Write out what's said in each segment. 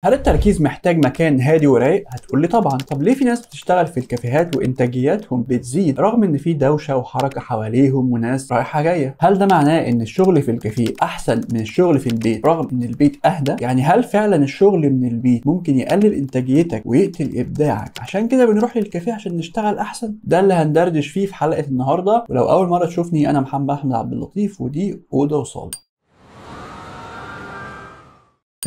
هل التركيز محتاج مكان هادي ورايق؟ هتقول لي طبعا. طب ليه في ناس بتشتغل في الكافيهات وانتاجياتهم بتزيد رغم ان في دوشه وحركه حواليهم وناس رايحه جايه؟ هل ده معناه ان الشغل في الكافيه احسن من الشغل في البيت رغم ان البيت اهدى؟ يعني هل فعلا الشغل من البيت ممكن يقلل انتاجيتك ويقتل ابداعك عشان كده بنروح للكافيه عشان نشتغل احسن؟ ده اللي هندردش فيه في حلقه النهارده. ولو اول مره تشوفني انا محمد احمد عبد اللطيف ودي اوضه وصاله.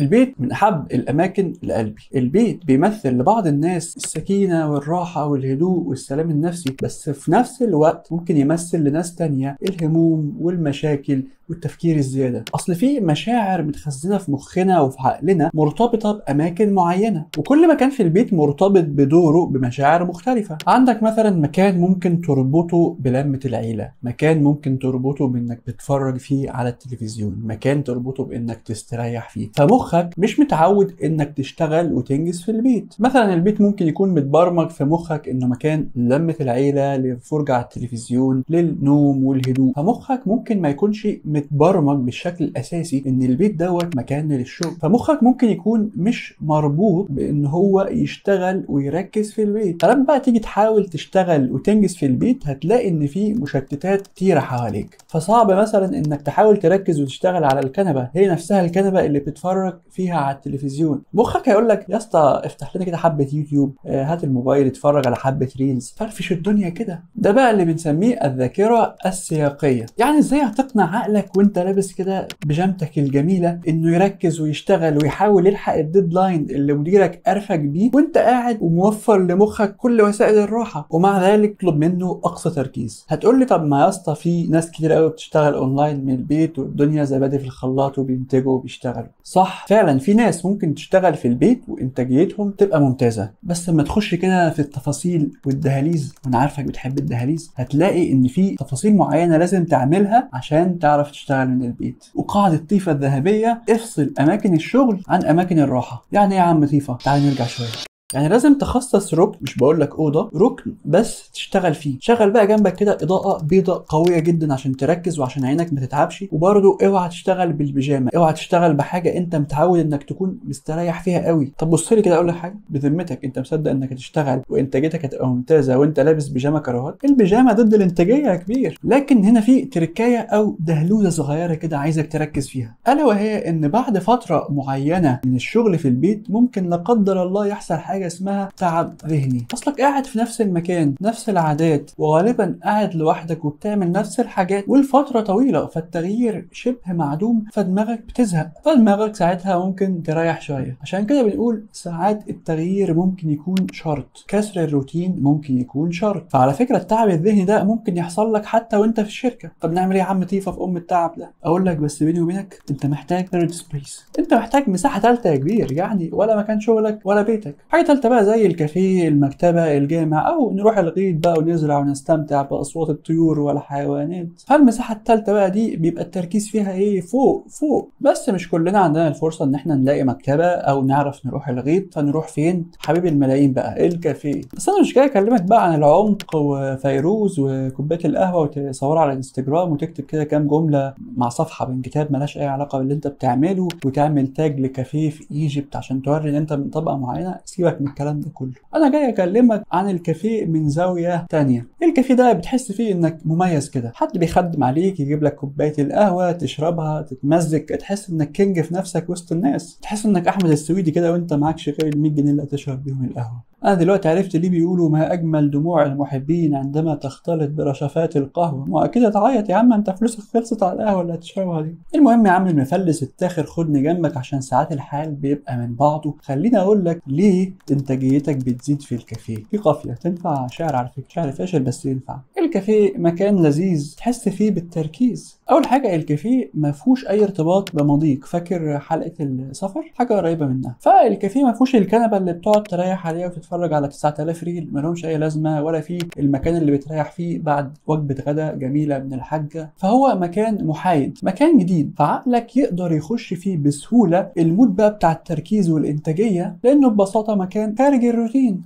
البيت من أحب الأماكن لقلبي. البيت بيمثل لبعض الناس السكينة والراحة والهدوء والسلام النفسي، بس في نفس الوقت ممكن يمثل لناس تانية الهموم والمشاكل والتفكير الزيادة. أصل في مشاعر متخزنة في مخنا وفي عقلنا مرتبطة بأماكن معينة، وكل مكان في البيت مرتبط بدوره بمشاعر مختلفة. عندك مثلا مكان ممكن تربطه بلمة العيلة، مكان ممكن تربطه بإنك تتفرج فيه على التلفزيون، مكان تربطه بإنك تستريح فيه. فمخك مش متعود إنك تشتغل وتنجز في البيت. مثلا البيت ممكن يكون متبرمج في مخك إنه مكان لمة العيلة، للفرجة على التلفزيون، للنوم والهدوء. فمخك ممكن ما يكونش متبرمج بالشكل الاساسي ان البيت دوت مكان للشغل. فمخك ممكن يكون مش مربوط بان هو يشتغل ويركز في البيت. فلما بقى تيجي تحاول تشتغل وتنجز في البيت هتلاقي ان في مشتتات كتيره حواليك، فصعب مثلا انك تحاول تركز وتشتغل على الكنبه هي نفسها الكنبه اللي بتتفرج فيها على التلفزيون. مخك هيقول لك يا اسطى افتح لنا كده حبه يوتيوب، هات الموبايل اتفرج على حبه ريلز، فرفش الدنيا كده. ده بقى اللي بنسميه الذاكره السياقيه. يعني ازاي هتقنع عقلك وانت لابس كده بيجامتك الجميله انه يركز ويشتغل ويحاول يلحق الديدلاين اللي مديرك قرفك بيه وانت قاعد وموفر لمخك كل وسائل الراحه، ومع ذلك تطلب منه اقصى تركيز؟ هتقول لي طب ما يا اسطى في ناس كتير قوي بتشتغل اونلاين من البيت والدنيا زبادي في الخلاط وبينتجوا وبيشتغلوا. صح، فعلا في ناس ممكن تشتغل في البيت وانتاجيتهم تبقى ممتازه، بس لما تخش كده في التفاصيل والدهاليز، وانا عارفك بتحب الدهاليز، هتلاقي ان في تفاصيل معينه لازم تعملها عشان تعرف تشتغل من البيت. وقاعدة طيفة الذهبية: افصل أماكن الشغل عن أماكن الراحة. يعني إيه يا عم طيفة؟ تعال نرجع شوية. يعني لازم تخصص ركن، مش بقول لك اوضه، ركن بس تشتغل فيه. شغل بقى جنبك كده اضاءه بيضاء قويه جدا عشان تركز وعشان عينك ما تتعبش. وبرده اوعى تشتغل بالبيجامه، اوعى تشتغل بحاجه انت متعود انك تكون مستريح فيها قوي. طب بص لي كده اقول لك حاجه بذمتك، انت مصدق انك هتشتغل وانتاجيتك هتبقى ممتازه وانت لابس بيجامه كراهات؟ البيجامه ضد الانتاجيه يا كبير. لكن هنا في تركايه او دهلوزه صغيره كده عايزك تركز فيها، الا وهي ان بعد فتره معينه من الشغل في البيت ممكن لا قدر الله يحصل حاجه اسمها تعب ذهني. اصلك قاعد في نفس المكان، نفس العادات، وغالبا قاعد لوحدك وبتعمل نفس الحاجات والفتره طويله، فالتغيير شبه معدوم، فدماغك بتزهق، فدماغك ساعتها ممكن تريح شويه. عشان كده بنقول ساعات التغيير ممكن يكون شرط، كسر الروتين ممكن يكون شرط. فعلى فكره التعب الذهني ده ممكن يحصل لك حتى وانت في الشركه. طب نعمل ايه يا عم طيفه في التعب ده؟ اقول لك بس بيني وبينك انت محتاج ثيرد سبيس، انت محتاج مساحه ثالثه يا كبير. يعني ولا مكان شغلك ولا بيتك، حاجه ثالثه بقى زي الكافيه، المكتبه، الجامع، او نروح الغيط بقى ونزرع ونستمتع باصوات الطيور والحيوانات. فالمساحه الثالثه بقى دي بيبقى التركيز فيها ايه؟ فوق فوق. بس مش كلنا عندنا الفرصه ان احنا نلاقي مكتبه او نعرف نروح الغيط، فنروح فين؟ حبيب الملايين بقى، الكافيه. بس انا مش جاي اكلمك بقى عن العمق وفيروز وكوبايه القهوه وتصورها على الانستجرام وتكتب كده كام جمله مع صفحه من كتاب ملهاش اي علاقه باللي انت بتعمله وتعمل تاج لكافيه في ايجيبت عشان توري ان انت من طبقه معينه. سيبك من الكلام ده كله، انا جاي اكلمك عن الكافيه من زاويه تانية. الكافيه ده بتحس فيه انك مميز كده، حد بيخدم عليك يجيب لك كوبايه القهوه تشربها تتمزج، تحس انك كينج في نفسك وسط الناس، تحس انك احمد السويدي كده وانت معكش غير ال 100 جنيه اللي هتشرب بيهم القهوه. انا دلوقتي عرفت ليه بيقولوا ما اجمل دموع المحبين عندما تختلط برشفات القهوه. ما اكيد هتعيط يا عم، انت فلوسك خلصت على القهوه اللي هتشربها دي. المهم يا عم المفلس التاخر، خدني جنبك عشان ساعات الحال بيبقى من بعضه. خليني اقول لك ليه انتاجيتك بتزيد في الكافيه. في قافيه تنفع شعر، على فكره شعر فاشل بس ينفع. الكافيه مكان لذيذ تحس فيه بالتركيز. اول حاجه الكافيه ما فيهوش اي ارتباط بمضيق، فاكر حلقه السفر؟ حاجه قريبه منها. فالكافيه ما فيهوش الكنبه اللي بتقعد تريح عليها وتتفرج على 9000 ريل مالهمش اي لازمه، ولا في المكان اللي بتريح فيه بعد وجبه غدا جميله من الحاجه. فهو مكان محايد، مكان جديد، فعقلك يقدر يخش فيه بسهوله المود بقى بتاع التركيز والانتاجيه، لانه ببساطه مكان خارج الروتين.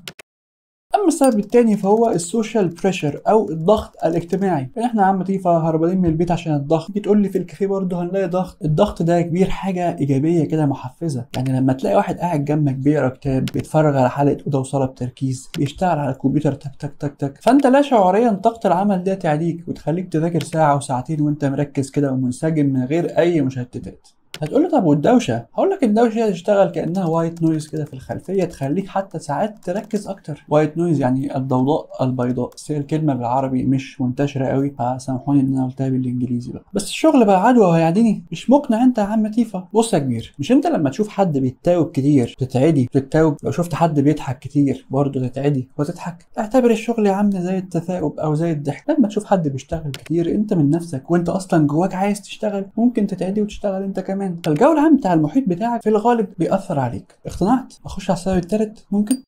اما السبب التاني فهو السوشيال بريشر او الضغط الاجتماعي. يعني احنا يا عم لطيفه هربانين من البيت عشان الضغط، جيت تقول لي في الكافيه برضه هنلاقي ضغط. الضغط ده كبير حاجه ايجابيه كده محفزه، يعني لما تلاقي واحد قاعد جنبك بيقرا كتاب، بيتفرج على حلقه اوضه وصاله بتركيز، بيشتغل على الكمبيوتر تك تك تك تك، فانت لا شعوريا طاقه العمل دي تعديك وتخليك تذاكر ساعه وساعتين وانت مركز كده ومنسجم من غير اي مشتتات. هتقول لي طب والدوشه؟ هقول لك الدوشه تشتغل كانها وايت نويز كده في الخلفيه، تخليك حتى ساعات تركز اكتر. وايت نويز يعني الضوضاء البيضاء، بس هي الكلمه بالعربي مش منتشره قوي، فسامحوني ان انا قلتها بالانجليزي بقى. بس الشغل بقى عدوى وهيعديني، مش مقنع انت يا عم تيفا. بص يا كبير، مش انت لما تشوف حد بيتاوب كتير تتعدي تتاوب؟ لو شفت حد بيضحك كتير برضه تتعدي وتضحك؟ اعتبر الشغل يا عم زي التثاؤب او زي الضحك، لما تشوف حد بيشتغل كتير انت من نفسك وانت اصلا جواك عايز تشتغل ممكن تتعدي وتشتغل انت كمان. فالجو العام بتاع المحيط بتاعك في الغالب بيأثر عليك. اقتنعت؟ اخش على السبب الثالث ممكن.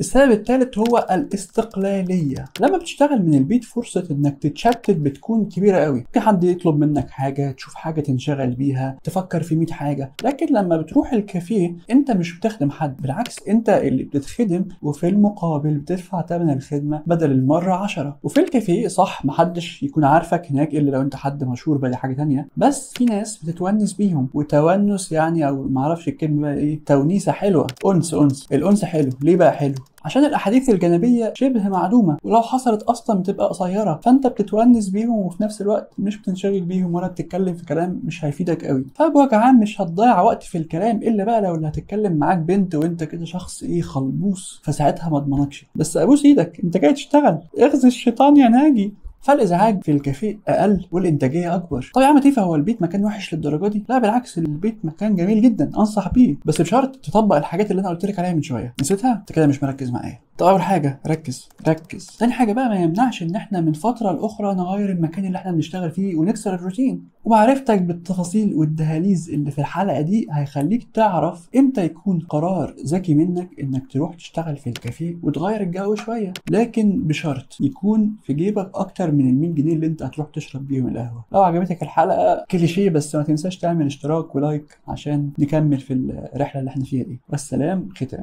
السبب الثالث هو الاستقلالية. لما بتشتغل من البيت فرصة انك تتشتت بتكون كبيرة قوي، ممكن حد يطلب منك حاجة، تشوف حاجة تنشغل بيها، تفكر في 100 حاجة. لكن لما بتروح الكافيه انت مش بتخدم حد، بالعكس انت اللي بتتخدم، وفي المقابل بتدفع ثمن الخدمة بدل المرة 10. وفي الكافيه صح محدش يكون عارفك هناك الا لو انت حد مشهور بقى، دي حاجة تانية، بس في ناس بتتونس بيهم، وتونس يعني او معرفش الكلمة بقى ايه، تونيسة حلوة، انس. الانس حلو. ليه بقى حلو؟ عشان الاحاديث الجانبيه شبه معدومه، ولو حصلت اصلا بتبقى قصيره، فانت بتتونس بيهم وفي نفس الوقت مش بتنشغل بيهم ولا بتتكلم في كلام مش هيفيدك قوي. فبوجه عام مش هتضيع وقت في الكلام الا بقى لو اللي هتتكلم معاك بنت وانت كده شخص ايه خلبوس، فساعتها ما اضمنكش. بس ابوس ايدك انت جاي تشتغل، اغزي الشيطان يا ناجي. فالازعاج في الكافيه اقل والانتاجيه اكبر. طب يا عم تيفا هو البيت مكان وحش للدرجه دي؟ لا بالعكس، البيت مكان جميل جدا انصح بيه، بس بشرط تطبق الحاجات اللي انا قلت لك عليها من شويه. نسيتها؟ انت كده مش مركز معايا. طب اول حاجه ركز. تاني حاجه بقى ما يمنعش ان احنا من فتره لاخرى نغير المكان اللي احنا بنشتغل فيه ونكسر الروتين. ومعرفتك بالتفاصيل والدهاليز اللي في الحلقه دي هيخليك تعرف امتى يكون قرار ذكي منك انك تروح تشتغل في الكافيه وتغير الجو شويه، لكن بشرط يكون في جيبك اكتر من ال 100 جنيه اللي انت هتروح تشرب بيهم القهوه. لو عجبتك الحلقه كليشيه بس ما تنساش تعمل اشتراك ولايك عشان نكمل في الرحله اللي احنا فيها دي. والسلام ختام.